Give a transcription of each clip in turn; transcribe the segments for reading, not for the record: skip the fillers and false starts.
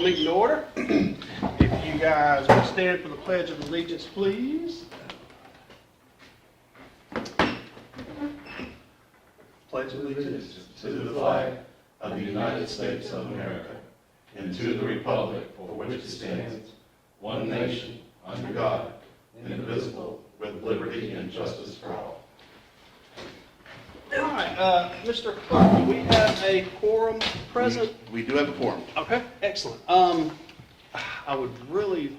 Call the meeting to order. If you guys will stand for the Pledge of Allegiance, please. Pledge of Allegiance to the flag of the United States of America and to the republic for which it stands, one nation, under God, indivisible, with liberty and justice for all. All right, Mr. Clerk, do we have a quorum present? We do have a quorum. Okay, excellent. I would really,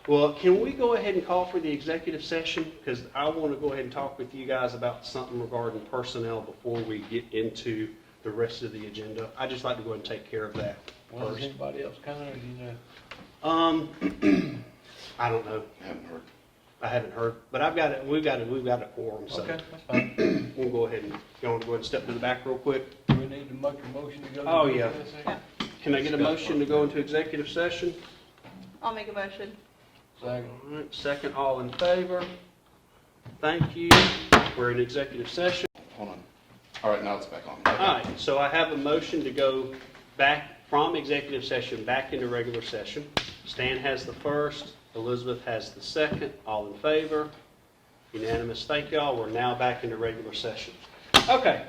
well, can we go ahead and call for the executive session? Because I want to go ahead and talk with you guys about something regarding personnel before we get into the rest of the agenda. I'd just like to go ahead and take care of that Well, is first. anybody else coming, or do you know? I don't know. I haven't heard. I haven't heard, but I've got it. We've got a quorum, so Okay, that's fine. we'll go ahead and go ahead and step to the back real quick. Do we need to make a motion to go? Oh, to yeah. executive session? Can I get a motion to go into executive session? I'll make a motion. Second. All right, second, all in favor? Thank you. We're in executive session. Hold on. All right, now it's back on. All right, so I have a motion to go back from executive session back into regular session. Stan has the first, Elizabeth has the second. All in favor? Unanimous. Thank y'all. We're now back into regular session. Okay,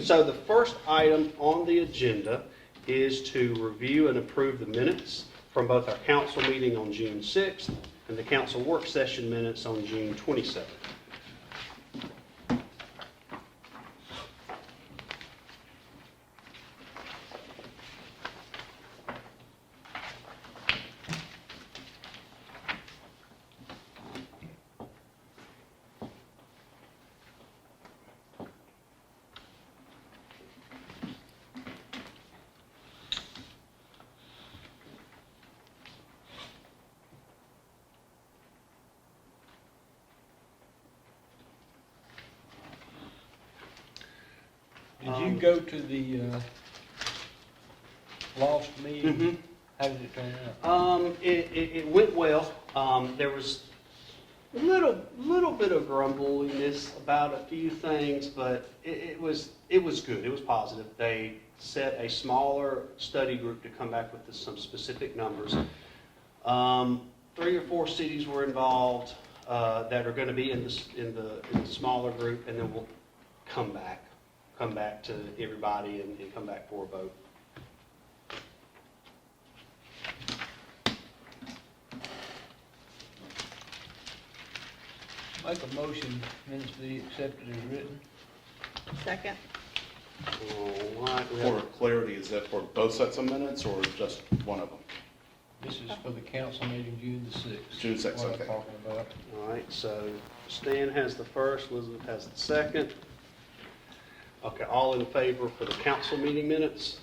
so the first item on the agenda is to review and approve the minutes from both our council meeting on June 6th and the council work session minutes on June 27th. Did you go to the lost meeting? Mhm. How did it turn out? It went well. There was a little bit of grumbliness about a few things, but it was good. It was positive. They set a smaller study group to come back with some specific numbers. 3 or 4 cities were involved that are going to be in the smaller group, and then we'll come back to everybody and come back for a vote. Make a motion, minutes be accepted as written. Second. All right, we For have, clarity, is that for both sets of minutes or just one of them? This is for the council meeting June the 6th. June 6th, What I'm okay. talking about. all right, so Stan has the first, Elizabeth has the second. Okay, all in favor for the council meeting minutes?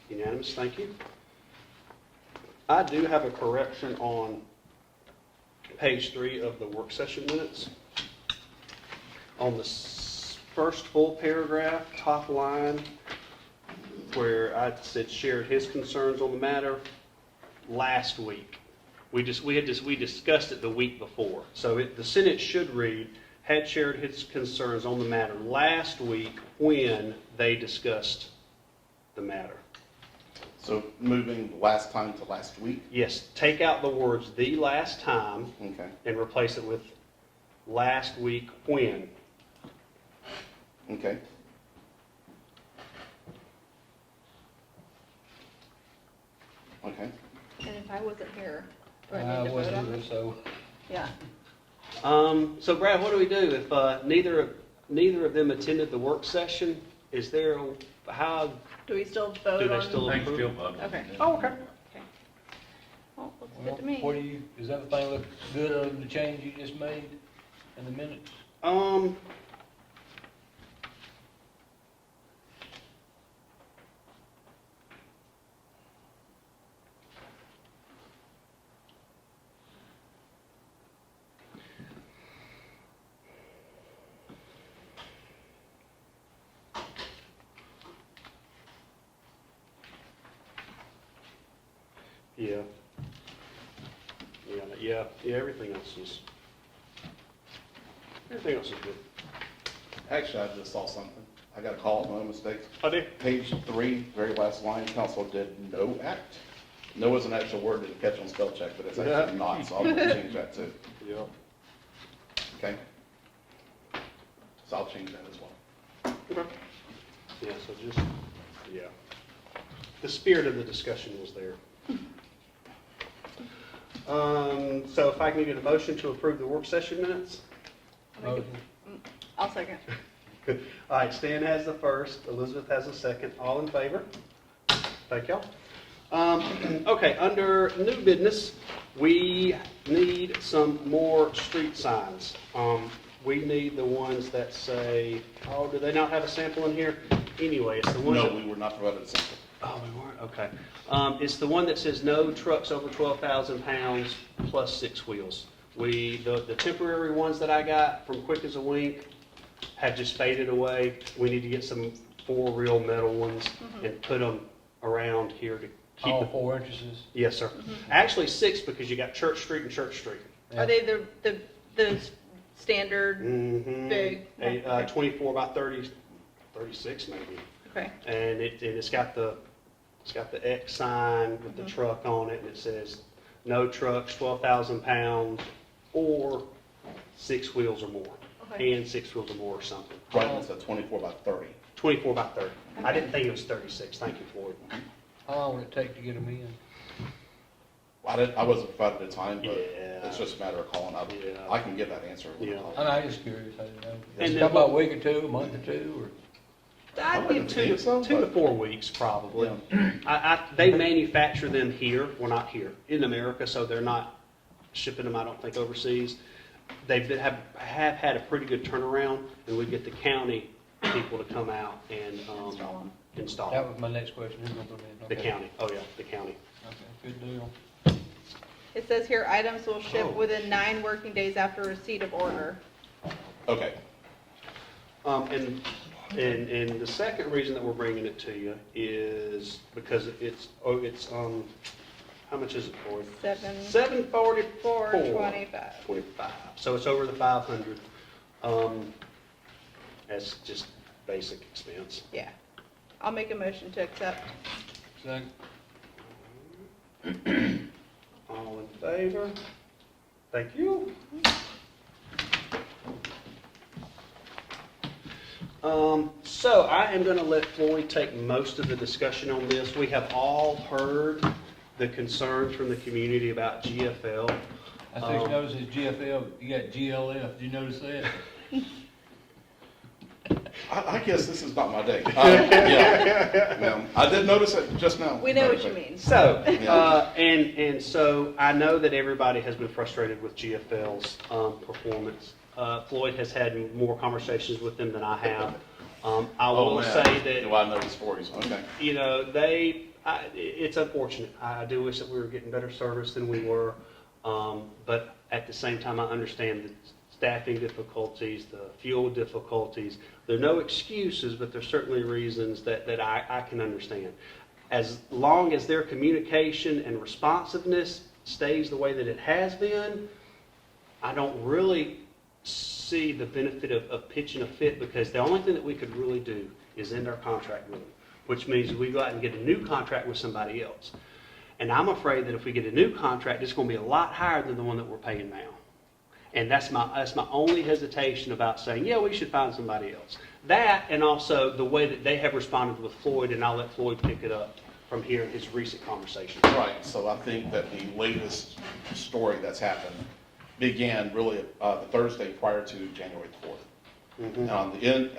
Unanimous, thank you. I do have a correction on page 3 of the work session minutes. On the first full paragraph, top line, where I said shared his concerns on the matter last week. We discussed it the week before. So the sentence should read, had shared his concerns on the matter last week when they discussed the matter. So moving last time to last week? Yes, take out the words "the last time" Okay. and replace it with "last week when." Okay. Okay. And if I wasn't here, do I I need to vote wasn't on here, this? so Yeah. So Brad, what do we do if neither of them attended the work session? Is there how Do we still vote do they on? still Thanks, approve? Bill. Okay. Oh, okay. Okay. Well, looks well, good to me. what do you, does everything look good on the change you just made in the minutes? Yeah. Yeah, everything else is good. Actually, I just saw something. I got a call, no mistake. I did. Page 3, very last line, council did no act. No is an actual word to catch on spell check, but it's actually not, so I'll change that too. Yep. Okay? So I'll change that as well. Okay. Yeah, so just, yeah. The spirit of the discussion was there. So if I can get a motion to approve the work session minutes? Motion. I'll second. All right, Stan has the first, Elizabeth has the second. All in favor? Thank y'all. Okay, under new business, we need some more street signs. We need the ones that say, oh, do they not have a sample in here? Anyway, it's the ones No, that... we were not provided a sample. Oh, we weren't? Okay. It's the one that says no trucks over 12,000 pounds plus 6 wheels. The temporary ones that I got from Quick as a Wink have just faded away. We need to get some 4 real metal ones and put them around here to keep All it. 4 inches. Yes, sir. Actually 6 because you got Church Street and Church Street. Are they the standard Mm-hmm. big? 24 by 30, 36 maybe. Okay. And it's got the X sign with the truck on it, and it says no trucks 12,000 pounds or 6 wheels or more, Okay. and 6 wheels or more or something. Right, it's a 24 by 30. 24 by 30. I didn't think it was 36. Thank you, Floyd. How long would it take to get them in? I wasn't provided a time, but Yeah. it's just a matter of calling up. Yeah. I can get that answer. when I Yeah. call. I'm just curious, I didn't know. And It's then about a what- week or two, a month or two, or? I'd I give would 2 think so, to but- 4 weeks probably. They manufacture them here. We're not here in America, so they're not shipping them, I don't think, overseas. They have had a pretty good turnaround, and we get the county people to come out and install That them. was my next question, who's gonna put them in? The Okay. county, oh yeah, the county. Okay, good deal. It says here items will ship Oh. within 9 working days after receipt of order. Okay. And the second reason that we're bringing it to you is because it's how much is it for? 744. 425. 25. So it's over the 500. That's just basic expense. Yeah. I'll make a motion to accept. Second. All in favor? Thank you. So I am going to let Floyd take most of the discussion on this. We have all heard the concerns from the community about GFL. I think you noticed his GFL, you got GLF, did you notice that? I guess this is not my day. Yeah. No, I did notice it just now. We know what you mean. So, Yeah. so I know that everybody has been frustrated with GFL's performance. Floyd has had more conversations with them than I have. I will say that, Do I know the stories? Okay. you know, it's unfortunate. I do wish that we were getting better service than we were. But at the same time, I understand the staffing difficulties, the fuel difficulties. There are no excuses, but there's certainly reasons that I can understand. As long as their communication and responsiveness stays the way that it has been, I don't really see the benefit of pitching a fit, because the only thing that we could really do is end our contract with them, which means we go out and get a new contract with somebody else. And I'm afraid that if we get a new contract, it's going to be a lot higher than the one that we're paying now. And that's my only hesitation about saying, yeah, we should find somebody else. That, and also the way that they have responded with Floyd, and I'll let Floyd pick it up from here in his recent conversation. Right, so I think that the latest story that's happened began really the Thursday prior to January 4th. And on the end,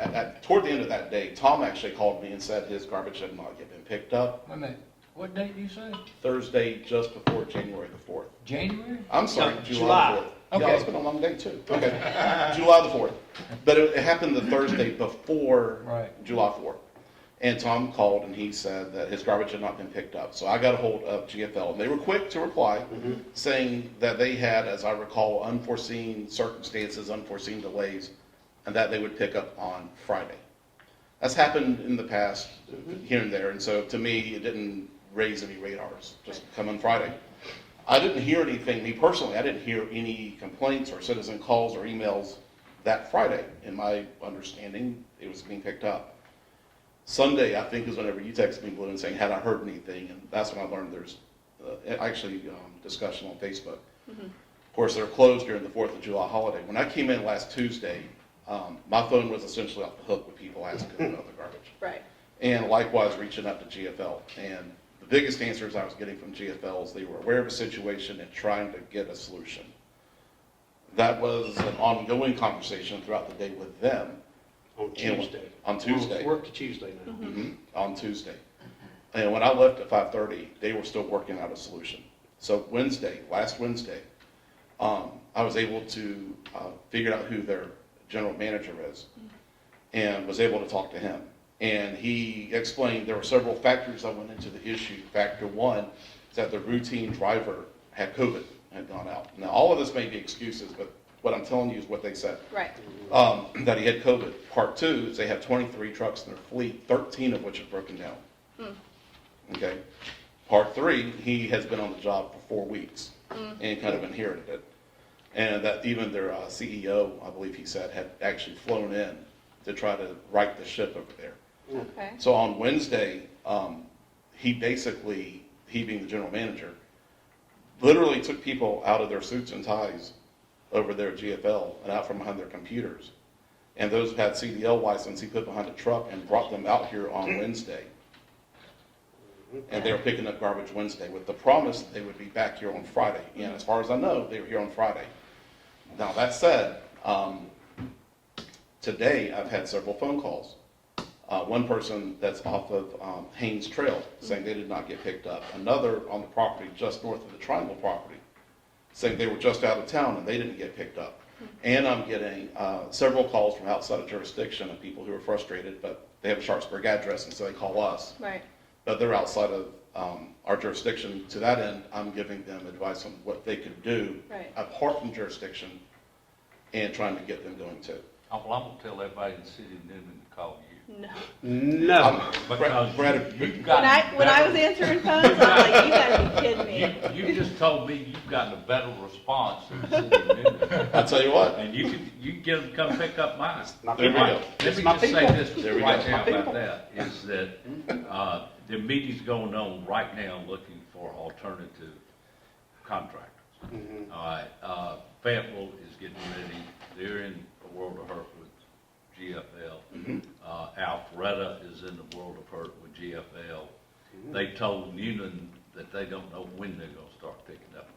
toward the end of that day, Tom actually called me and said his garbage had not yet been picked up. Wait a minute, what date did you say? Thursday, just before January the 4th. January? I'm sorry, No, July the 4th. Okay. Yeah, it's been a long day too. Okay, July the 4th. But it happened the Thursday before Right. July 4th. And Tom called and he said that his garbage had not been picked up. So I got a hold of GFL, and they were quick to reply, saying that they had, as I recall, unforeseen circumstances, unforeseen delays, and that they would pick up on Friday. That's happened in the past, here and there, and so to me, it didn't raise any radars, just come on Friday. I didn't hear anything, me personally, I didn't hear any complaints or citizen calls or emails that Friday. In my understanding, it was being picked up. Sunday, I think, is whenever you texted me, Blue, and saying, had I heard anything, and that's when I learned there's discussion on Facebook. Of course, they're closed during the 4th of July holiday. When I came in last Tuesday, my phone was essentially off the hook with people asking about the garbage. Right. And likewise, reaching out to GFL. And the biggest answers I was getting from GFL is they were aware of the situation and trying to get a solution. That was an ongoing conversation throughout the day with them. On Tuesday. On Tuesday. We're up to Tuesday now. On Tuesday. And when I left at 5:30, they were still working out a solution. So last Wednesday, I was able to figure out who their general manager is and was able to talk to him. And he explained there were several factors that went into the issue. Factor one is that the routine driver had COVID, had gone out. Now, all of this may be excuses, but what I'm telling you is what they said. Right. That he had COVID. Part two is they have 23 trucks in their fleet, 13 of which have broken down. Okay. Part three, he has been on the job for 4 weeks and kind of inherited it. And that even their CEO, I believe he said, had actually flown in to try to right the ship over there. Okay. So on Wednesday, he being the general manager, literally took people out of their suits and ties over there at GFL and out from behind their computers. And those who had CDL license, he put behind a truck and brought them out here on Wednesday. And they were picking up garbage Wednesday with the promise that they would be back here on Friday. And as far as I know, they were here on Friday. Now that said, today I've had several phone calls. One person that's off of Haynes Trail saying they did not get picked up. Another on the property just north of the Triangle property saying they were just out of town and they didn't get picked up. And I'm getting several calls from outside of jurisdiction of people who are frustrated, but they have a Sharpsburg address and so they call us. Right. But they're outside of our jurisdiction. To that end, I'm giving them advice on what they could do apart from jurisdiction and trying to get them going too. Well, I'm gonna tell everybody in the city of Newman to call you. No. No. Because Brad, you've gotten When I better- was answering phones, I'm like, you gotta be kidding me. You just told me you've gotten a better response in the city of Newman. I'll tell you what. And you can get them to come pick up mine. My There we people. go. Let It's me my just say people. this There we go. right It's now my people. about that, is that, the meeting's going on right now looking for alternative contractors. All right, Fayetteville is getting ready, they're in a world of hurt with GFL. Alpharetta is in the world of hurt with GFL. They told Newnan that they don't know when they're gonna start picking up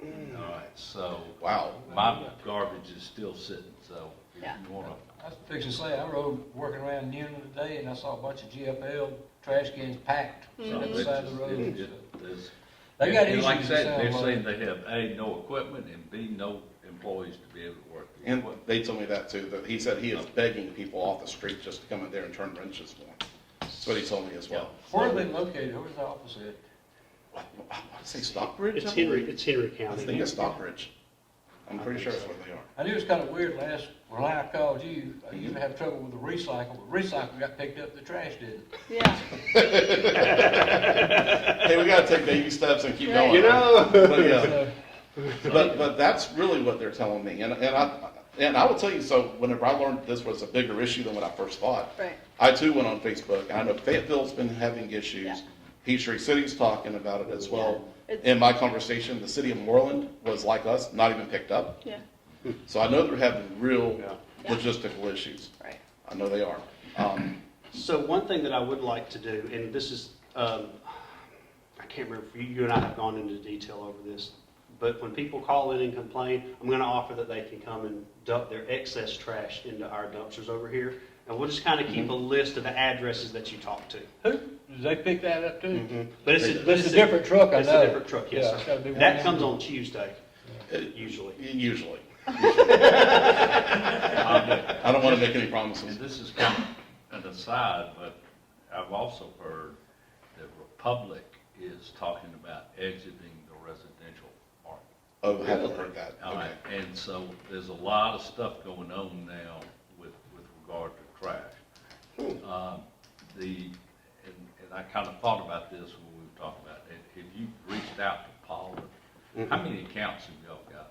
again. All right, so Wow. my garbage is still sitting, so if Yeah. you wanna, I was fixing to say, I rode working around Newnan today and I saw a bunch of GFL trash cans packed so on the side of the road. there's- They got and like I issues. said, it they're sounds saying like. they have A, no equipment, and B, no employees to be able to work the And equipment. they told me that too, that he said he is begging people off the street just to come in there and turn wrenches for him. That's what he told me as well. Where are they located? Where's the office at? What did I say, Stockbridge? It's I believe? Henry I County. think it's Stockbridge. I'm pretty sure that's where they are. I knew it was kind of weird when I called you, I used to have trouble with the recycle, but recycle got picked up, the trash didn't. Yeah. Hey, we gotta take baby steps and keep Right. going. You know? But yeah, So, but that's really what they're telling me. And I will tell you, so whenever I learned this was a bigger issue than what I first thought, Right. I too went on Facebook. I know Fayetteville's been having Yeah. issues. Peachtree City's talking about it as well. Yeah. It's- In my conversation, the city of Moreland was like us, not even picked up. Yeah. So I know they're having real Yeah. logistical issues. Right. I know they are. So one thing that I would like to do, and this is, I can't remember if you and I have gone into detail over this, but when people call in and complain, I'm gonna offer that they can come and dump their excess trash into our dumpsters over here. And we'll just kind of keep a list of the addresses that you talk to. who, did they pick that up too? But It's a different truck, I It's know. a different truck, yes, Yeah, it's sir. gotta be That one comes of on Tuesday, usually. Usually. I don't want to make any promises. And this is kind of an aside, but I've also heard that Republic is talking about exiting the residential market. Oh, I haven't heard that. All Okay. right, and so there's a lot of stuff going on now with regard to trash. And I kind of thought about this when we were talking about it. If you reached out to Paul, how many accounts have y'all got?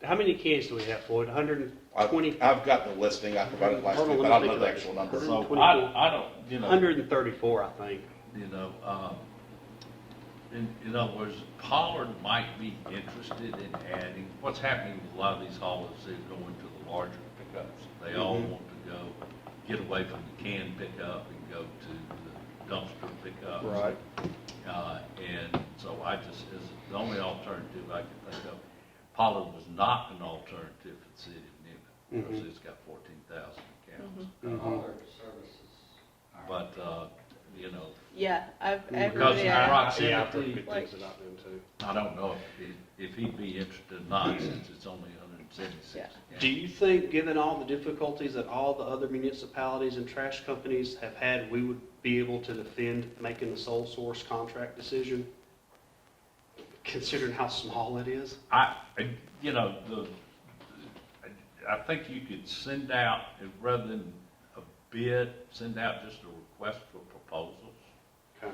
How many cans do we have, Floyd? 120? I've got the listing. I provided last Hold on, week, let but I me don't know think the of actual it. number. So 124. I don't, 134, I think. in other words, Pollard might be interested in adding, what's happening with a lot of these haulers, they're going to the larger pickups. They all want to go, get away from the can pickup and go to the dumpster pickups. Right. And so I just, as the only alternative I could think of, Pollard was not an alternative for the city of Newman, because it's got 14,000 accounts. Mhm. But, you know, Yeah, I've because really, of proximity, Yeah, I've heard good Like- things about them too. I don't know if he'd be interested or not, since it's only 176 Yeah. accounts. Do you think, given all the difficulties that all the other municipalities and trash companies have had, we would be able to defend making the sole source contract decision? Considering how small it is? You know, I think you could send out, rather than a bid, send out just a request for proposals Okay.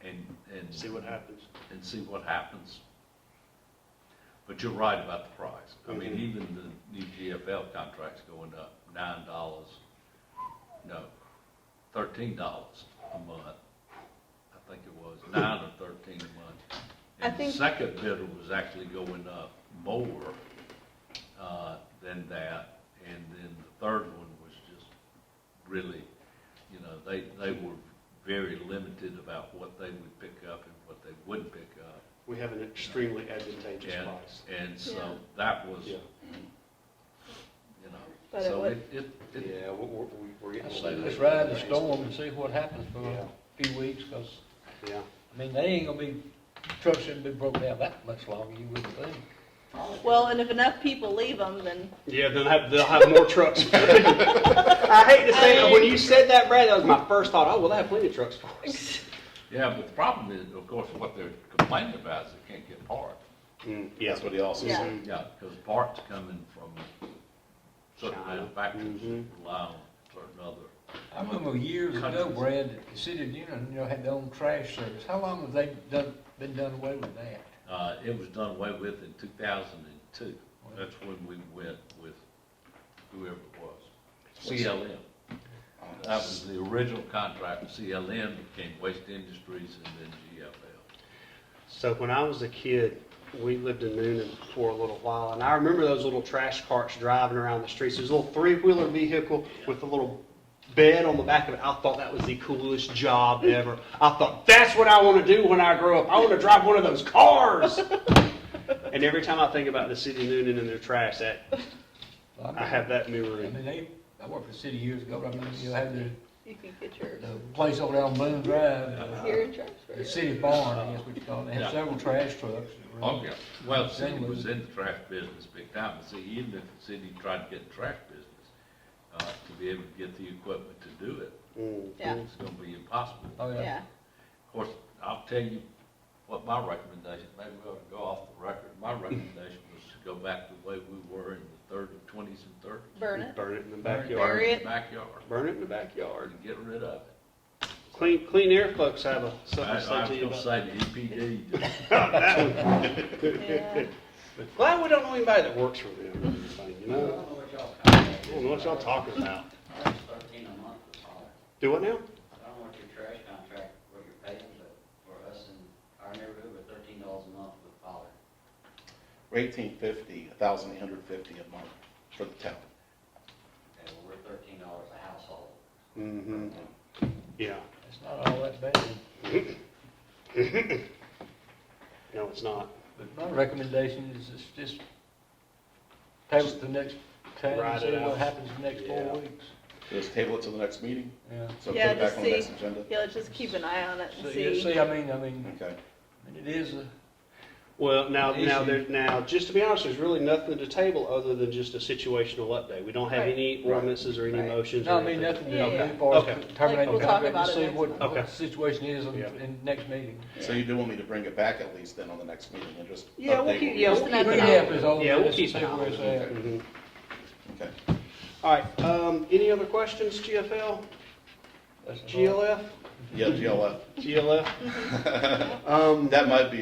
and See what happens. and see what happens. But you're right about the price. I mean, even the new GFL contract's going up $9, no, $13 a month. I think it was 9 or 13 a month. I And the think- second bidder was actually going up more than that. And then the third one was just really, you know, they were very limited about what they would pick up and what they wouldn't pick up. We have an extremely advantageous And, price. and so Yeah. that was, Yeah. you know, But so it Yeah, we're I getting. say let's ride the storm and see what happens for Yeah. a few weeks, because, Yeah. I mean, they ain't gonna be, trucks shouldn't be broke down that much longer, you wouldn't think. well, and if enough people leave them, then, Yeah, then they'll have more trucks. I hate to say it, but when you said that, Brad, that was my first thought. Oh, well, they have plenty of trucks for us. yeah, but the problem is, of course, what they're complaining about is they can't get parts. Yeah. That's what he also Yeah. said. Yeah, because parts coming from certain China. manufacturers that Mhm. rely on certain other. I remember years ago, Countries. Brad, that the city of Newnan, had their own trash service. How long have they been done away with that? It was done away with in 2002. That's when we went with whoever it was, CLM. That was the original contract with CLM, became Waste Industries, and then GFL. So when I was a kid, we lived in Noonan for a little while, and I remember those little trash carts driving around the streets. There's a little three-wheeler vehicle with a little bed on the back of it. I thought that was the coolest job ever. I thought, that's what I want to do when I grow up. I want to drive one of those cars. And every time I think about the city of Noonan and their trash, I have that I memory. mean, I worked for the city years ago, but I mean, you had you can get yours the place over there on Boone Drive, here in the Sharpsburg. city barn, I guess what you call it. They Yeah. had several trash trucks. that were- Oh, yeah. Well, the city was in the trash business big time. But see, even if the city tried to get in the trash business, to be able to get the equipment to do it, Yeah. it's gonna be impossible. Oh, yeah. Yeah, Of course, I'll tell you what my recommendation, maybe we ought to go off the record. My recommendation was to go back to the way we were in the 20s and 30s. burn it. Burn it in the Bury backyard. Bury In it. the backyard, Burn it in the backyard. and get rid of it. Clean Air folks have something I to say was to you gonna about say the EPD, that one. Yeah. Glad we don't know anybody that works for them or anything, you know? I don't know what y'all talking about. It's 13 a month for Pollard. Do what now? I don't know what your trash contract, what you're paying, but for us in our neighborhood, we're $13 a month with Pollard. We're 1,850, 1,850 a month for the town. And we're $13 a household. Mm-hmm. Yeah. It's not all that bad. No, it's not. But my recommendation is just table it the next time Ride and see it out. what happens the next Yeah. 4 weeks. Just table it to the next meeting, Yeah. so put Yeah, it back just on the next see. agenda? Yeah, let's just keep an eye on it and See, see. I mean, Okay. it is a, Well, now, Issue. just to be honest, there's really nothing to table other than just a situational update. We don't have Right. any ordinances or any Right. motions no, or I mean, anything. nothing to Yeah, do yeah. as far as Okay. terminating Like, the we'll talk contract, about just it see next what month. Okay. the situation is Yeah. in next meeting. So you do want me to bring it back at least then on the next meeting and just Yeah, we'll update keep- what yeah, we- we'll Bring keep it an eye up as old, Yeah, we'll just to keep see an eye where it's on at. Mhm. Okay. All right, any other questions, GFL, That's all. GLF, Yeah, GLF. GLF? That might be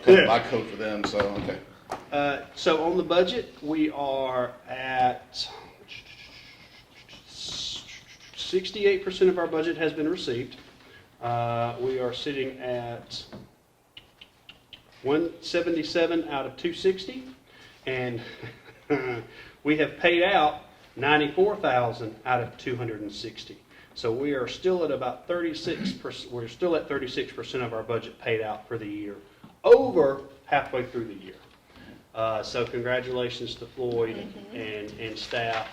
code by code for them, so, okay. So on the budget, we are at 68% of our budget has been received. We are sitting at 177 out of 260, and we have paid out 94,000 out of 260. So we are still at about 36%, we're still at 36% of our budget paid out for the year, over halfway through the year. So congratulations to Floyd and staff.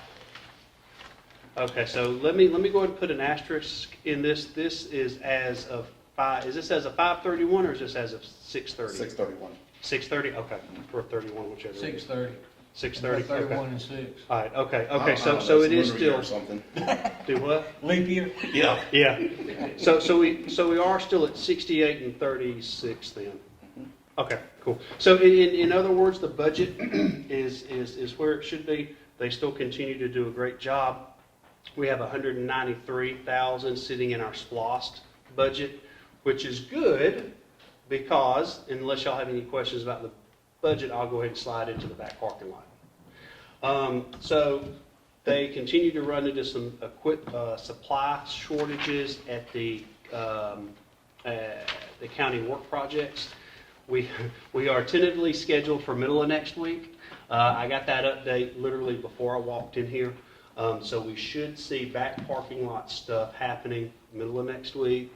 Okay, so let me go ahead and put an asterisk in this. This is as of is this as of 5/31 or is this as of 6/30? 6/31. 6/30, okay, or 31, whichever. 6:30. 6:30, 31 okay. and 6. All right, okay, I don't know, so it that's is Lunar year still, or something. do what? Leap year? Yeah. Yeah, so we are still at 68 and 36 then. Okay, cool. So in other words, the budget is where it should be. They still continue to do a great job. We have 193,000 sitting in our SPLOST budget, which is good because, unless y'all have any questions about the budget, I'll go ahead and slide into the back parking lot. So they continue to run into some supply shortages at the county work projects. We are tentatively scheduled for middle of next week. I got that update literally before I walked in here. So we should see back parking lot stuff happening middle of next week,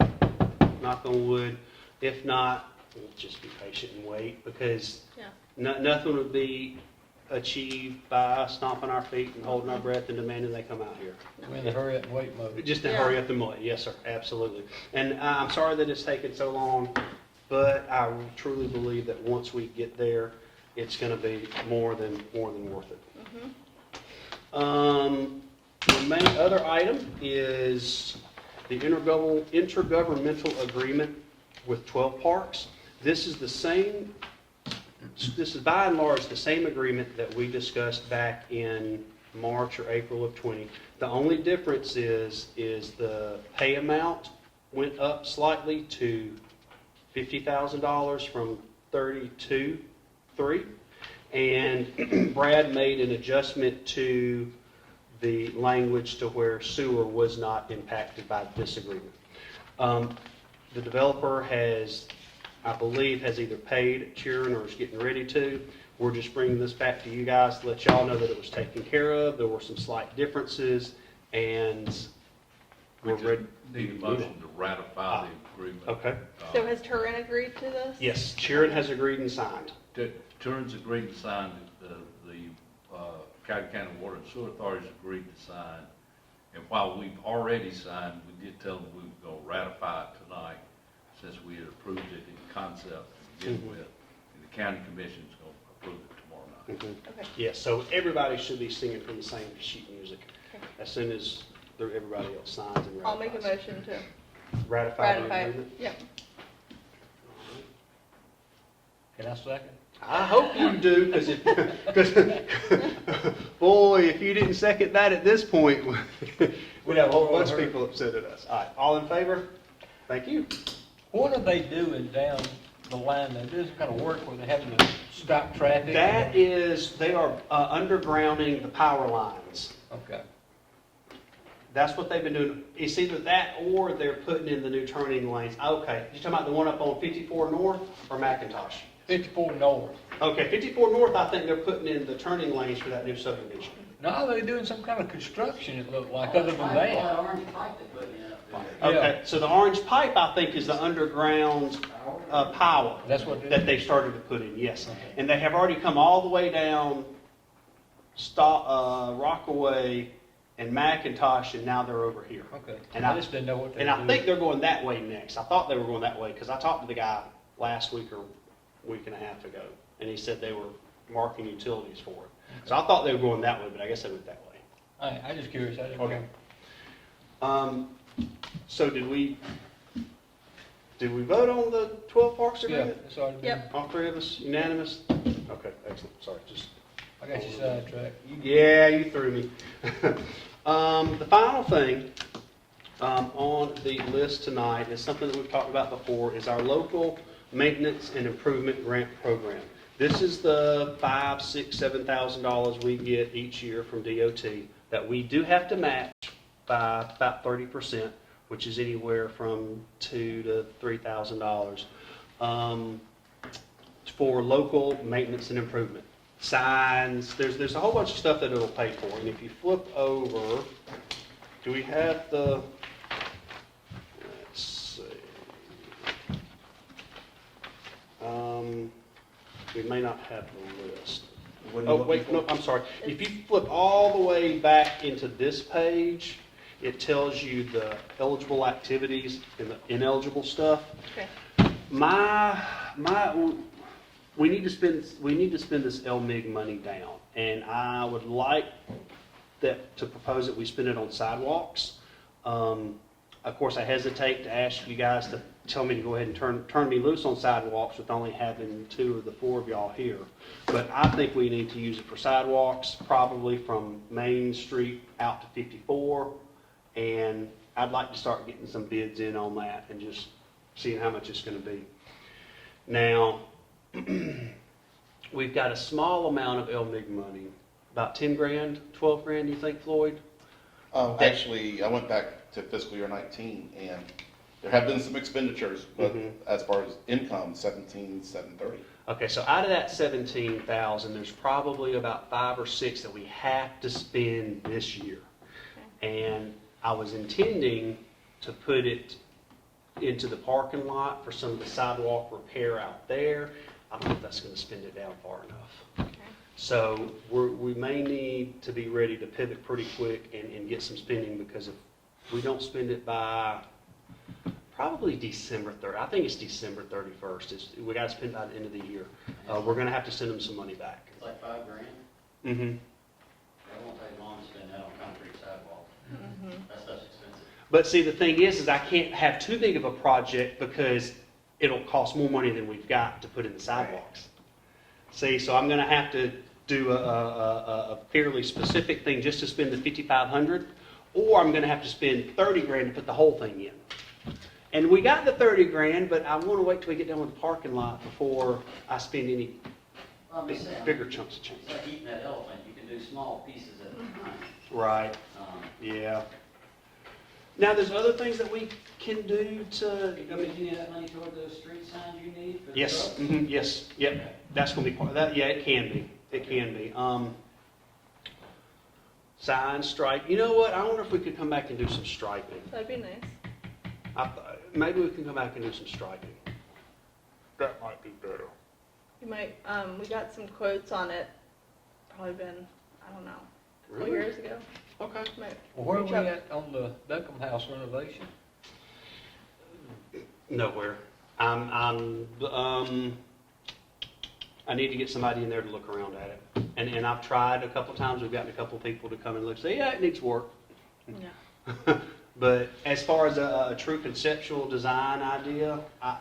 knock on wood. If not, we'll just be patient and wait, because nothing would be achieved by us stomping our feet and holding our breath and demanding they come out here. We're in the hurry up and wait mode. Just to hurry up and wait. Yes, sir, absolutely. And I'm sorry that it's taken so long, but I truly believe that once we get there, it's going to be more than worth it. The main other item is the intergovernmental agreement with 12 parks. This is by and large the same agreement that we discussed back in March or April of 20. The only difference is the pay amount went up slightly to $50,000 from $32,300. And Brad made an adjustment to the language to where sewer was not impacted by this agreement. The developer has, I believe, has either paid Sharon or is getting ready to. We're just bringing this back to you guys to let y'all know that it was taken care of. There were some slight differences, and We we're ready. just need a motion to ratify the agreement. Okay. So has Turin agreed to this? Yes, Sharon has agreed and signed. Turns agreed to sign, the Coweta County Water and Sewer Authority's agreed to sign. And while we've already signed, we did tell them we were going to ratify it tonight, since we had approved it in concept to begin with. And the county commission's going to approve it tomorrow night. Okay. Yes, so everybody should be singing from the same sheet music Okay. as soon as everybody else signs and ratifies. I'll make a motion to Ratify the ratify. agreement? Yep. Can I second? I hope you do, because boy, if you didn't second that at this point, we'd have a whole bunch of people upset at us. All right, all in favor? Thank you. What are they doing down the line there? This kind of work where they're having to stop traffic? That is, they are undergrounding the power lines. Okay. That's what they've been doing. It's either that or they're putting in the new turning lanes. Okay, you talking about the one up on 54 North or McIntosh? 54 north. Okay, 54 North, I think they're putting in the turning lanes for that new subdivision. No, they're doing some kind of construction, it looked like, other than that. Orange pipe they put in up there. Yeah. Okay, so the orange pipe, I think, is the underground power That's what it that is. they've started to put in, yes. Okay. And they have already come all the way down Rockaway and McIntosh, and now they're over here. Okay. And I I- just didn't know what they And were I doing. think they're going that way next. I thought they were going that way, because I talked to the guy last week or week and a half ago, and he said they were marking utilities for it. So I thought they were going that way, but I guess they went that way. All right, I'm just curious. I didn't Okay. know. So did we vote on the 12 parks Yeah, agreement? it's already been, Yep. All three of us, unanimous? Okay, excellent, sorry, just, I got you sidetracked. yeah, you threw me. The final thing on the list tonight is something that we've talked about before, is our local maintenance and improvement grant program. This is the $5,000, $6,000, $7,000 we get each year from DOT that we do have to match by about 30%. which is anywhere from $2,000 to $3,000, for local maintenance and improvement. Signs, there's a whole bunch of stuff that it'll pay for. And if you flip over, do we have the, let's see. We may not have the list. Oh, wait, no, I'm sorry. If you flip all the way back into this page, it tells you the eligible activities and the ineligible stuff. Okay. We need to spend this LMIG money down, and I would like to propose that we spend it on sidewalks. Of course, I hesitate to ask you guys to tell me to go ahead and turn me loose on sidewalks with only having 2 of the 4 of y'all here. But I think we need to use it for sidewalks, probably from Main Street out to 54. And I'd like to start getting some bids in on that and just seeing how much it's going to be. Now, we've got a small amount of LMIG money, about 10 grand, 12 grand, you think, Floyd? Actually, I went back to fiscal year 19, and there have been some expenditures, but as far as income, 17,730. Okay, so out of that 17,000, there's probably about 5 or 6 that we have to spend this year. And I was intending to put it into the parking lot for some of the sidewalk repair out there. I don't know if that's going to spend it down far enough. So we may need to be ready to pivot pretty quick and get some spending, because if we don't spend it by probably December 3rd, I think it's December 31st. We got to spend by the end of the year. We're going to have to send them some money back. It's like $5 grand. Mm-hmm. It won't take long to spend that on concrete sidewalk. That stuff's expensive. But see, the thing is I can't have too big of a project because it'll cost more money than we've got to put in the sidewalks. See, so I'm going to have to do a fairly specific thing just to spend the $5,500, or I'm going to have to spend 30 grand to put the whole thing in. And we got the 30 grand, but I want to wait till we get done with the parking lot before I spend any Well, I'm just saying, bigger chunks of change. it's like eating that elephant. You can do small pieces at a time. Right. Yeah. Now, there's other things that we can do to. You gonna use that money toward those street signs you need for the Yes. trucks? Yes. Yep. That's going to be part of that. Yeah, it can be. It can be. Sign, stripe. You know what? I wonder if we could come back and do some striping. That'd be nice. Maybe we can come back and do some striping. That might be better. You might, we got some quotes on it, probably been, I don't know, a couple Really? years ago. Okay. Might Well, where are reach we out. at on the Beckham House renovation? Nowhere. I need to get somebody in there to look around at it. And I've tried a couple times. We've gotten a couple people to come and look, say, yeah, it needs work. Yeah. But as far as a true conceptual design idea, I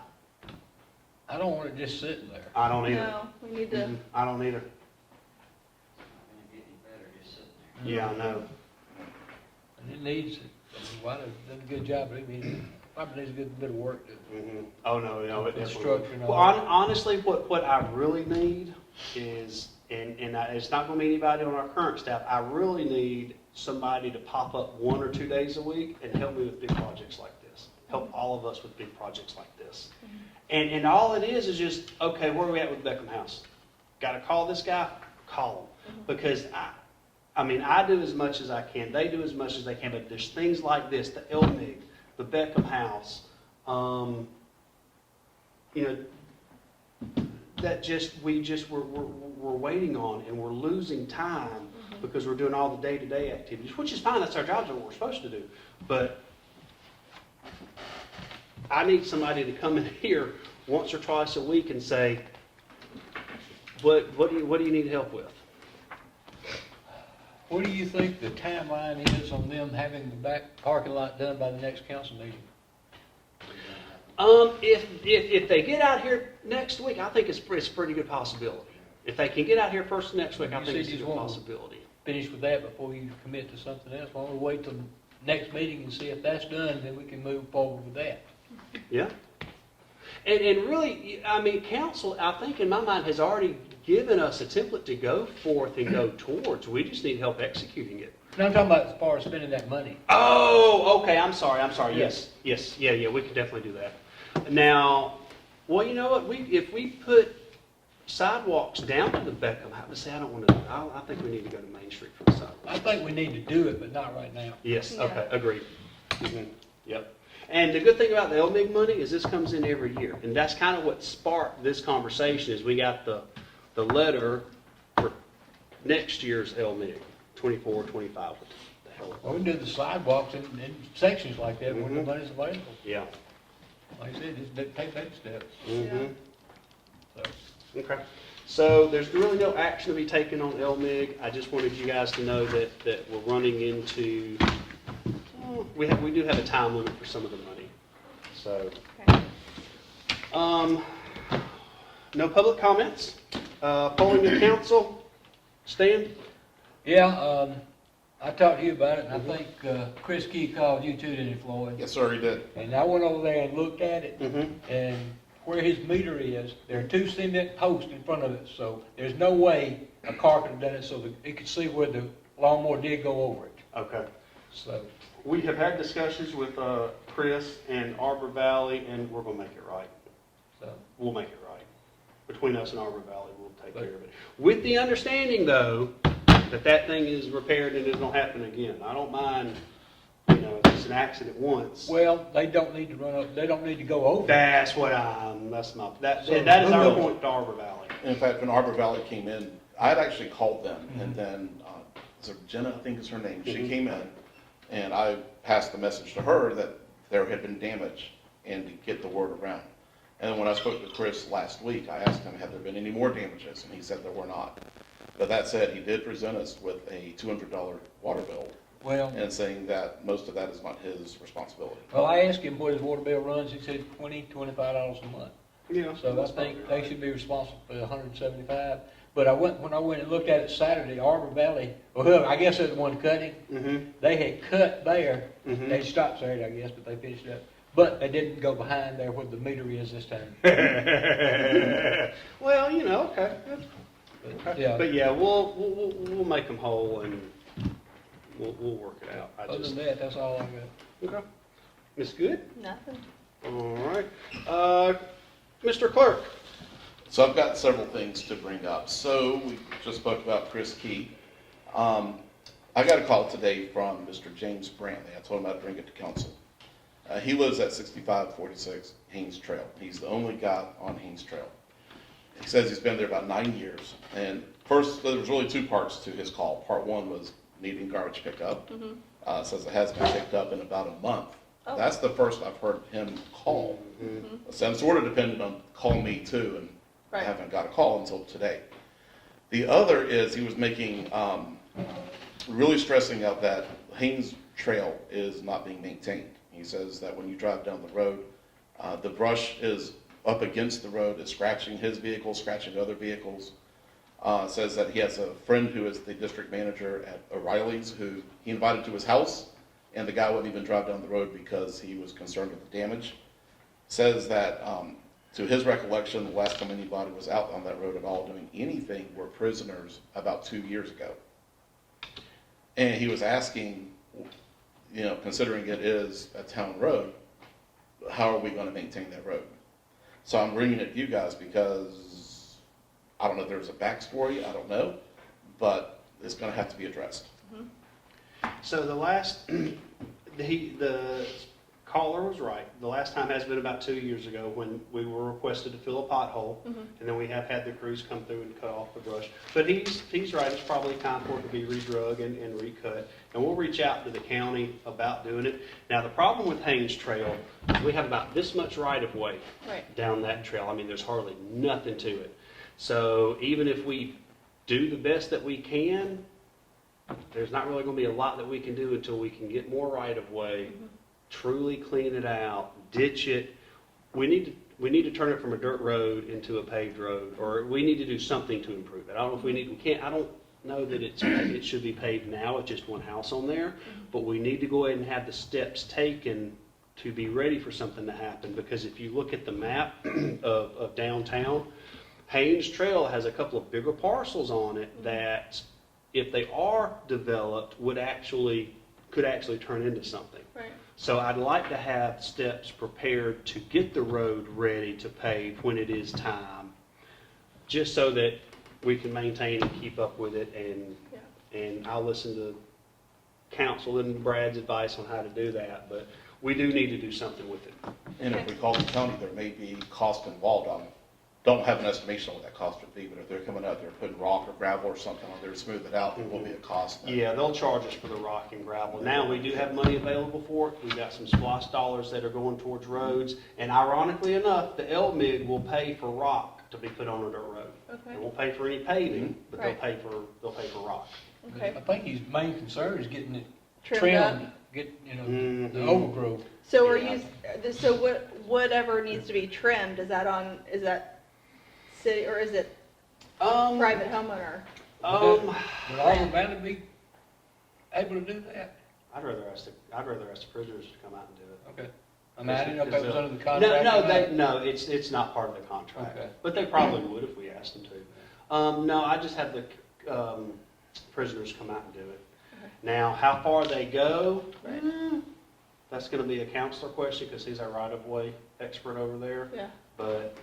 don't want it just sitting there. I don't either. No, we need to, I don't either. It's not gonna get any better just sitting there. Yeah, I know. And it needs, well, they've done a good job, but it needs, probably needs a good bit of work to Oh, no, it definitely. construction. Well, honestly, what I really need is, and it's not going to be anybody on our current staff, I really need somebody to pop up 1 or 2 days a week and help me with big projects like this. Help all of us with big projects like this. And all it is just, okay, where are we at with Beckham House? Got to call this guy? Call him. Because I do as much as I can. They do as much as they can. But there's things like this, the LMIG, the Beckham House, that we're waiting on, and we're losing time because we're doing all the day-to-day activities, which is fine. That's our job, and what we're supposed to do. But I need somebody to come in here once or twice a week and say, what do you need help with? What do you think the timeline is on them having the back parking lot done by the next council meeting? If they get out here next week, I think it's a pretty good possibility. If they can get out here first next week, I You think said it's a you good want- possibility. Finish with that before you commit to something else. Why don't we wait till the next meeting and see if that's done, then we can move forward with that. Yeah. And really, council, I think in my mind, has already given us a template to go forth and go towards. We just need help executing it. No, I'm talking about as far as spending that money. Oh, okay, I'm sorry, yes, yeah, we could definitely do that. Now, well, you know what, if we put sidewalks down to the Beckham, I would say I don't want to, I think we need to go to Main Street for the sidewalks. I think we need to do it, but not right now. Yes, Yeah. okay, agreed. Yep. And the good thing about the LMIG money is this comes in every year. And that's kind of what sparked this conversation is we got the letter for next year's LMIG, 24, 25, what the hell. Well, we can do the sidewalks in sections like that when the Mhm. money's available. Yeah. Like I said, just take baby steps. Mhm. So, Okay. So there's really no action to be taken on LMIG. I just wanted you guys to know that we're running into, we do have a time limit for some of the money. So, Okay. no public comments. Polling the council. Stan? yeah, I talked to you about it, and I think Chris Key called you too, didn't he, Floyd? Yes, sir, he did. And I went over there and looked at it, Mm-hmm. and where his meter is, there are 2 cement posts in front of it, so there's no way a car could have done it so that it could see where the lawnmower did go over it. Okay. So, We have had discussions with Chris and Arbor Valley, and we're going to make it right. so, We'll make it right. Between us and Arbor Valley, we'll take care of it. With the understanding, though, that thing is repaired and it don't happen again. I don't mind, if it's an accident once. well, they don't need to run up, they don't need to go over. That is So, that is who our knows? point to Arbor Valley. In fact, when Arbor Valley came in, I had actually called them, and then, Jenna, I think is her name, she Mhm. came in, and I passed the message to her that there had been damage, and to get the word around. And then when I spoke to Chris last week, I asked him, have there been any more damages, and he said there were not. But that said, he did present us with a $200 water bill, Well, and saying that most of that is not his responsibility. I asked him what his water bill runs, he said $25 a month. Yeah. So I think they should be responsible for the 175. But when I went and looked at it Saturday, Arbor Valley, well, I guess they're the one cutting. Mm-hmm. They had cut there, Mhm. they stopped Saturday, I guess, but they finished up. But they didn't go behind there where the meter is this time. Well, okay. But, yeah, But yeah, we'll make them whole and we'll work it out. other than that, that's all I got. Okay. Ms. Good? Nothing. All right. Mr. Clerk? So I've got several things to bring up. So we just spoke about Chris Key. I got a call today from Mr. James Brantley. I told him I'd bring it to council. He lives at 6546 Haynes Trail. He's the only guy on Haynes Trail. He says he's been there about 9 years. And first, there was really 2 parts to his call. Part 1 was needing garbage pickup. Says it hasn't been picked up in about a month. Oh. That's the first I've heard him call. So I'm sort of dependent on call me too, and I Right. haven't got a call until today. The other is he was making, really stressing out that Haynes Trail is not being maintained. He says that when you drive down the road, the brush is up against the road, it's scratching his vehicle, scratching other vehicles. Says that he has a friend who is the district manager at O'Reilly's who he invited to his house, and the guy wouldn't even drive down the road because he was concerned with the damage. Says that, to his recollection, the last time anybody was out on that road at all doing anything were prisoners about 2 years ago. And he was asking, considering it is a town road, how are we going to maintain that road? So I'm bringing it to you guys because I don't know if there's a backstory, I don't know, but it's going to have to be addressed. So the last, the caller was right. The last time has been about 2 years ago when we were requested to fill a pothole, and then we have had the crews come through and cut off the brush. But he's right. It's probably time for it to be redrug and recut, and we'll reach out to the county about doing it. Now the problem with Haynes Trail, we have about this much right of way Right. down that trail. I mean, there's hardly nothing to it. So even if we do the best that we can, there's not really going to be a lot that we can do until we can get more right of way, truly clean it out, ditch it. We need to turn it from a dirt road into a paved road, or we need to do something to improve it. I don't know if we can't. I don't know that it should be paved now. It's just one house on there, but we need to go ahead and have the steps taken to be ready for something to happen. Because if you look at the map of downtown, Haynes Trail has a couple of bigger parcels on it that if they are developed, could actually turn into something. Right. So I'd like to have steps prepared to get the road ready to pave when it is time, just so that we can maintain and keep up with it, and I'll listen to council and Brad's advice on how to do that, but we do need to do something with it. And if we call the county, there may be cost involved on it. Don't have an estimation on what that cost would be, but if they're coming out there putting rock or gravel or something on there to smooth it out, there will be a cost. Yeah, they'll charge us for the rock and gravel. Now, we do have money available for it. We've got some SPOS dollars that are going towards roads, and ironically enough, the LMIG will pay for rock to be put on a dirt road. Okay. They won't pay for any paving, but they'll Right. pay for rock. Okay. I think his main concern is getting it Trimmed up. trimmed, get, the Mhm. overgrowth. So are Yeah. you, so whatever needs to be trimmed, is that city, or is it private homeowner? Will Alderman Valley be able to do that? I'd rather ask the prisoners to come out and do it. Okay. I mean, I didn't know if that was under the contract. No, it's not part of the contract, Okay. but they probably would if we asked them to. No, I just have the prisoners come out and do it. Okay. Now, how far they go, Right. that's gonna be a counselor question, because he's our right-of-way expert over there. Yeah. But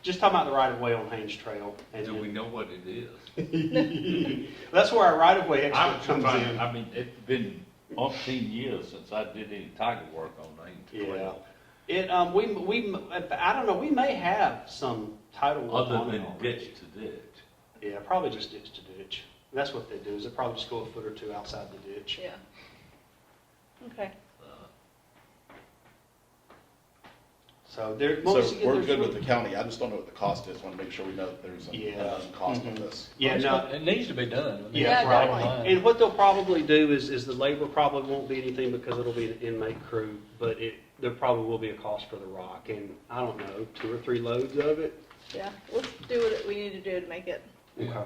just talking about the right-of-way on Haynes Trail. Do we know what it is? That's where our right-of-way I'm expert comes trying, in. I mean, it's been umpteen years since I did any tiger work on Main Yeah. Trail. I don't know, we may have some title work Other on it than already. ditch to ditch. Yeah, probably just ditch to ditch. That's what they do, is they probably just go a foot or two outside the ditch. Yeah. Okay. So there, So once again, we're there's good with room- the county. I just don't know what the cost is. Want to make sure we know that there's Yeah. a cost on Mhm. this. Yeah, no, It needs to be done. I mean, yeah, Yeah, that's right. bottom line. And what they'll probably do is the labor probably won't be anything, because it'll be an inmate crew, but there probably will be a cost for the rock, and I don't know, 2 or 3 loads of it. Yeah. Let's do what we need to do to make it. Yeah.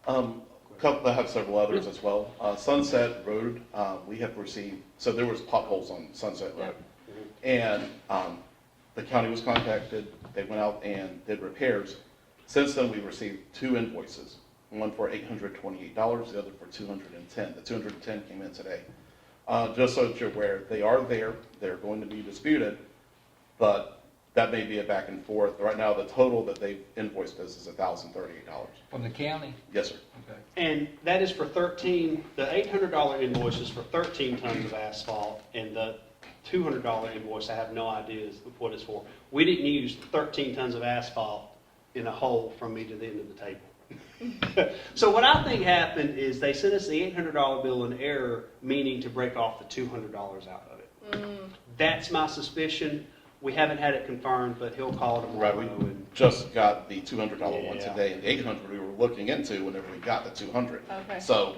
I have several others as well. Sunset Road, we have received, so there was potholes on Sunset Road. And the county was contacted, they went out and did repairs. Since then, we received 2 invoices, one for $828, the other for $210. The $210 came in today. Just so that you're aware, they are there, they're going to be disputed, but that may be a back and forth. Right now, the total that they've invoiced us is $1,038. From the county? Yes, sir. Okay. And that is for the $800 invoice is for 13 tons of asphalt, and the $200 invoice, I have no idea what it's for. We didn't use 13 tons of asphalt in a hole from me to the end of the table. So what I think happened is they sent us the $800 bill in error, meaning to break off the $200 out of it. That's my suspicion. We haven't had it confirmed, but he'll call Right, tomorrow. we just got the $200 one Yeah. today, and the $800 we were looking into whenever we got the 200. Okay. So,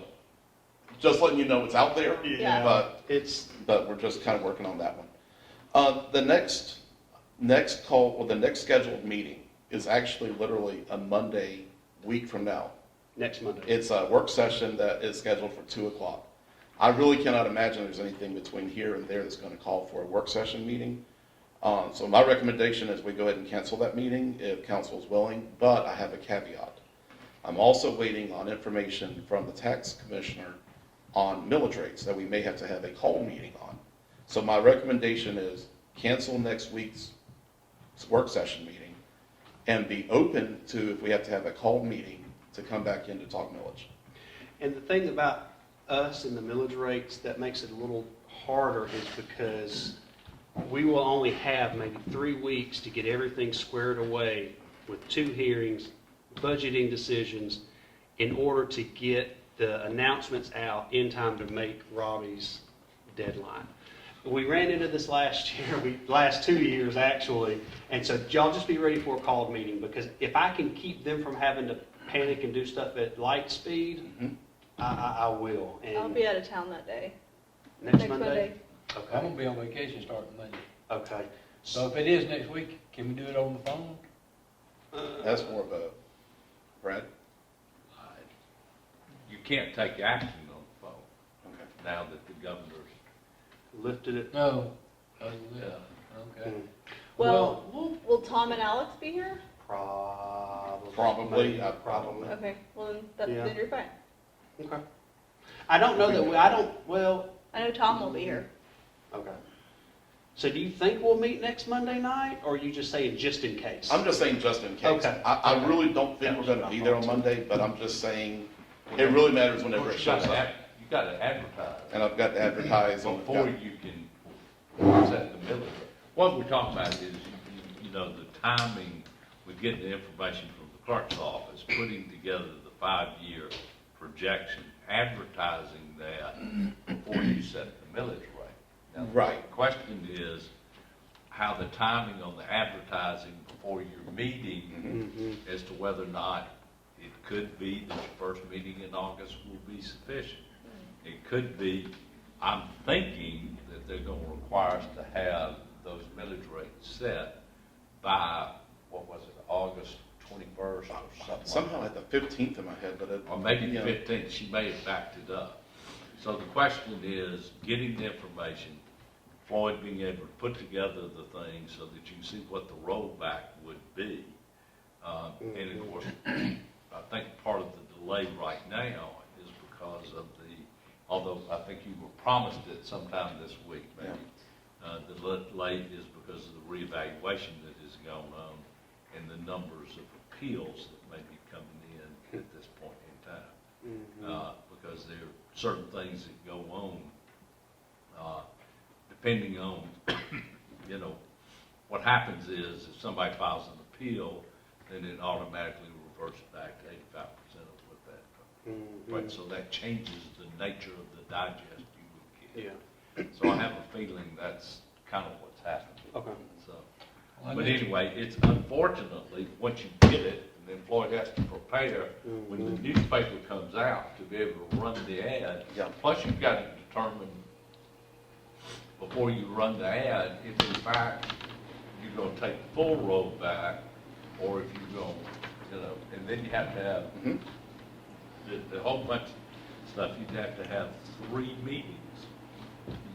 just letting you know it's out there, Yeah. but we're just kind of working on that one. The next call, or the next scheduled meeting is actually literally a Monday, week from now. Next Monday. It's a work session that is scheduled for 2 o'clock. I really cannot imagine there's anything between here and there that's going to call for a work session meeting. So my recommendation is we go ahead and cancel that meeting if council is willing, but I have a caveat. I'm also waiting on information from the tax commissioner on millage rates that we may have to have a call meeting on. So my recommendation is cancel next week's work session meeting and be open to, if we have to have a call meeting, to come back in to talk millage. And the thing about us and the millage rates that makes it a little harder is because we will only have maybe 3 weeks to get everything squared away with 2 hearings, budgeting decisions, in order to get the announcements out in time to make Robbie's deadline. We ran into this last year, last 2 years actually, and so y'all just be ready for a called meeting, because if I can keep them from having to panic and do stuff at light speed, I will. And I'll be out of town that day. next Monday? I'm Okay, gonna be on vacation starting Monday. okay. So if it is next week, can we do it on the phone? That's more of a, Brad? You can't take action on the phone Okay. now that the governor's, Lifted it. No. Oh, yeah, okay. Hmm. Well, will Tom and Alex be here? Probably Probably, I Probably. Okay, well, Yeah. then you're fine. Okay. I don't know that, I don't, well, I know Tom will be here. okay. So do you think we'll meet next Monday night, or are you just saying just in case? I'm just saying just in case. Okay. I Okay. really don't think That we're was gonna what I be there on thought, too. Monday, but I'm just saying, it really matters whenever it You shows gotta up. you gotta advertise And I've got to advertise on before you can set the millage rate. What we're talking about is, you know, the timing with getting the information from the clerk's office, putting together the 5-year projection, advertising that before you set the millage rate. Now, Right. the question is how the timing on the advertising before your meeting Mhm. as to whether or not it could be that your first meeting in August will be sufficient. It could be, I'm thinking that they're gonna require us to have those millage rates set by, what was it, August 21st or something? Somehow I had the 15th in my head, but it. Or maybe the yeah. 15th, she may have backed it up. So the question is, getting the information, Floyd being able to put together the thing so that you can see what the rollback would be. And of course, I think part of the delay right now is because of although I think you were promised it sometime this week, maybe. The delay is because of the reevaluation that has gone on and the numbers of appeals that may be coming in at this point in time. Because there are certain things that go on, depending on, you know, what happens is if somebody files an appeal, then it automatically reverts back to 85% of what that. Right, so that changes the nature of the digest you would get. Yeah, So I have a feeling that's kind of what's happening. okay. So, Well, but I think- anyway, it's unfortunately, once you get it, and then Floyd has to prepare when the newspaper comes out to be able to run the ad. Yeah. Plus, you've got to determine before you run the ad, if in fact you're going to take the full road back, or if you're going, you know, and then you have to have Mhm. the whole bunch of stuff. You'd have to have 3 meetings,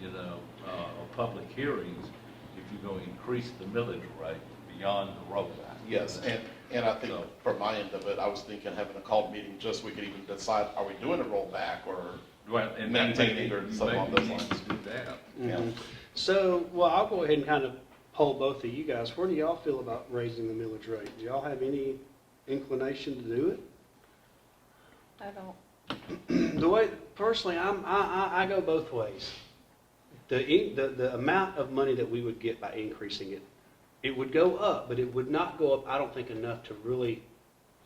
you know, or public hearings if you're going to increase the millage rate beyond the rollback. Yes, and I think So- from my end of it, I was thinking having a called meeting just so we could even decide, are we doing a rollback or, Well, and Maintaining or maybe something on those you need lines. to do that. yeah. So, well, I'll go ahead and kind of poll both of you guys. Where do y'all feel about raising the millage rate? Do y'all have any inclination to do it? I don't. The way, personally, I go both ways. The amount of money that we would get by increasing it, it would go up, but it would not go up, I don't think, enough to really,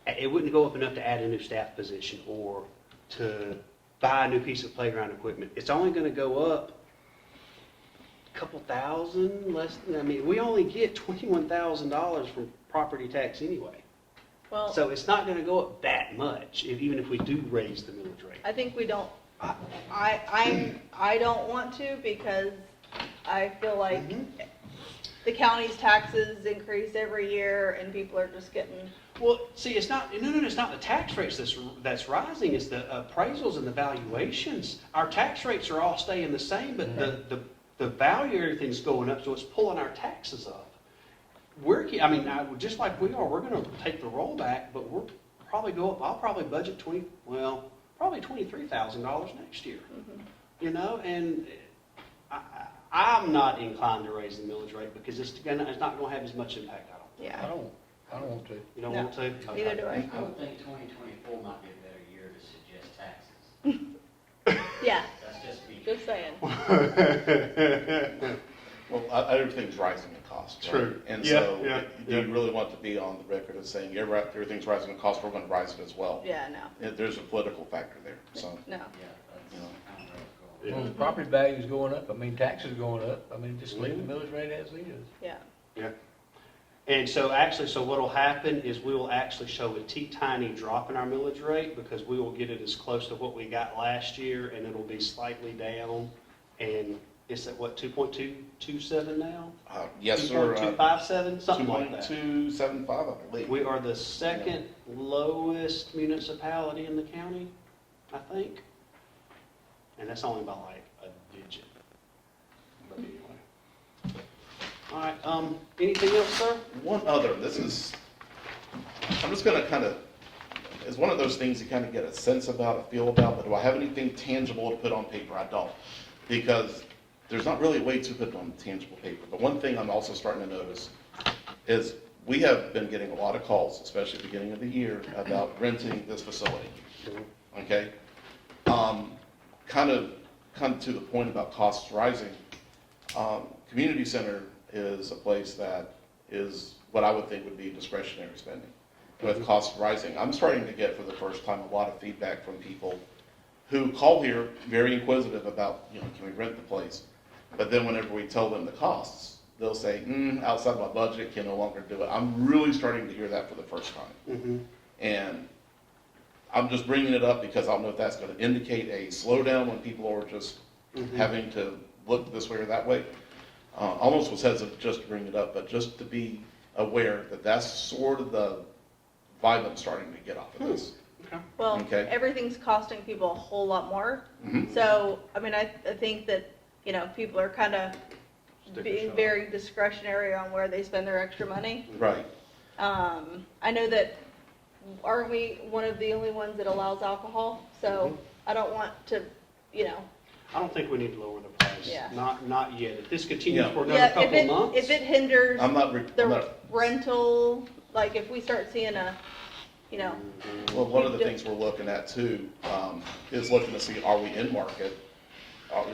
it wouldn't go up enough to add a new staff position or to buy a new piece of playground equipment. It's only going to go up a couple thousand, less than, I mean, we only get $21,000 from property tax anyway. Well, So it's not going to go up that much, even if we do raise the millage rate. I think we don't, I don't want to because I feel like the county's taxes increase every year and people are just getting, Well, see, it's not, no, it's not the tax rates that's rising, it's the appraisals and the valuations. Our tax rates are all staying the same, but the value of everything's going up, so it's pulling our taxes up. Just like we are, we're gonna take the rollback, but we'll probably go up, I'll probably budget probably $23,000 next year. You know, and I'm not inclined to raise the millage rate because it's not gonna have as much impact, I don't. yeah, I don't want to. You don't No, want to? neither do I. I would think 2024 might be a better year to suggest taxes. Yeah, That's just me. just saying. Well, everything's rising in cost. Right? True. And Yeah, so, yeah, do you really want to be on the record as saying, everything's rising in cost, we're going to rise it as well? Yeah, no, There's a political factor there, so. no. Yeah, that's You know. kind of where it's going. Well, the property value's going up, I mean, taxes going up, I mean, just leave the millage rate as is. Yeah, Yeah. And so what'll happen is we will actually show a tiny drop in our millage rate because we will get it as close to what we got last year and it'll be slightly down. And it's at what, 2.227 now? Yes, sir. 2.257, something like that. 2.275, I believe. We are the second lowest municipality in the county, I think. And that's only by like a digit. But anyway. All right, anything else, sir? One other, this is I'm just gonna kind of, it's one of those things you kind of get a sense about, a feel about, but do I have anything tangible to put on paper? I don't. Because there's not really a way to put it on tangible paper. But one thing I'm also starting to notice is we have been getting a lot of calls, especially at the beginning of the year, about renting this facility. Okay? Kind of to the point about costs rising, community center is a place that is what I would think would be discretionary spending. With costs rising, I'm starting to get for the first time a lot of feedback from people who call here very inquisitive about, can we rent the place? But then whenever we tell them the costs, they'll say, outside my budget, can no longer do it. I'm really starting to hear that for the first time. And I'm just bringing it up because I don't know if that's going to indicate a slowdown when people are just having to look this way or that way. Almost was hesitant just to bring it up, but just to be aware that that's sort of the vibe I'm starting to get off of this. Well, Okay. everything's costing people a whole lot more. So, I mean, I think that, people are kind of being very discretionary on where they spend their extra money. Right. I know that, aren't we one of the only ones that allows alcohol? So I don't want to, I don't think we need to lower the price. Yeah. Not yet. If this continues Yeah. for another couple of months. if it hinders I'm not, the rental, like if we start seeing a, well, one of the things we're looking at too, is looking to see, are we in market?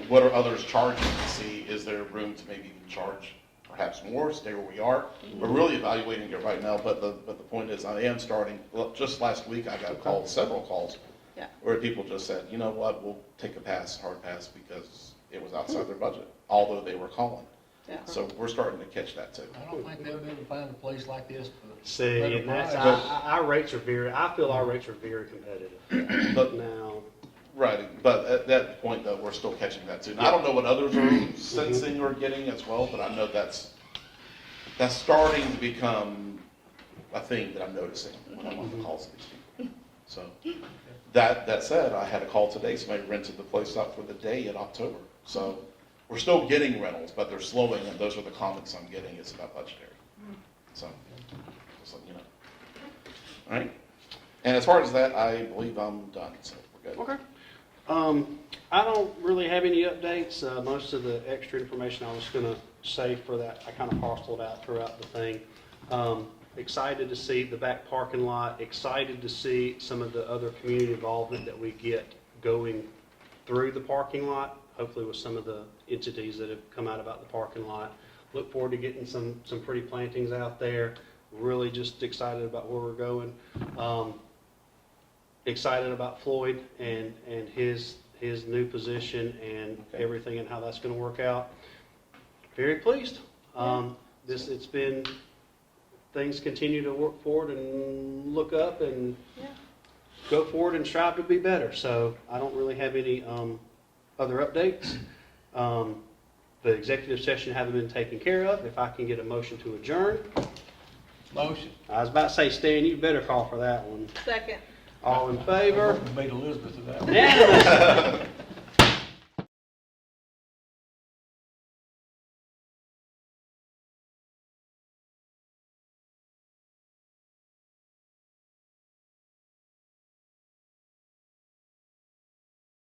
What are others charging to see, is there room to maybe even charge perhaps more, stay where we are? We're really evaluating it right now, but the point is I am starting, well, just last week I got several calls, Yeah. where people just said, you know what, we'll take a hard pass because it was outside their budget, although they were calling. Yeah. So we're starting to catch that too. I don't think they'll be able to find a place like this for See, better and that's, price. our rates are I feel our rates are very competitive. But now, Right, but at that point though, we're still catching that too. And I don't know what others are sensing or getting as well, but I know that's starting to become a thing that I'm noticing when I'm on the calls with these people. So, that said, I had a call today, somebody rented the place out for the day in October. So, we're still getting rentals, but they're slowing, and those are the comments I'm getting, it's about budgetary. So, just let you know. All right, and as far as that, I believe I'm done, so we're good. okay. I don't really have any updates. Most of the extra information I was gonna save for that, I kind of parceled out throughout the thing. Excited to see the back parking lot, excited to see some of the other community involvement that we get going through the parking lot, hopefully with some of the entities that have come out about the parking lot. Look forward to getting some pretty plantings out there. Really just excited about where we're going. Excited about Floyd and his new position and everything and how that's going to work out. Very pleased. It's been, things continue to work forward and look up and go forward and strive to be better. So I don't really have any other updates. The executive session haven't been taken care of. If I can get a motion to adjourn. Motion. I was about to say, Stan, you better call for that one. Second. All in favor? I made Elizabeth of that one. Unanimous.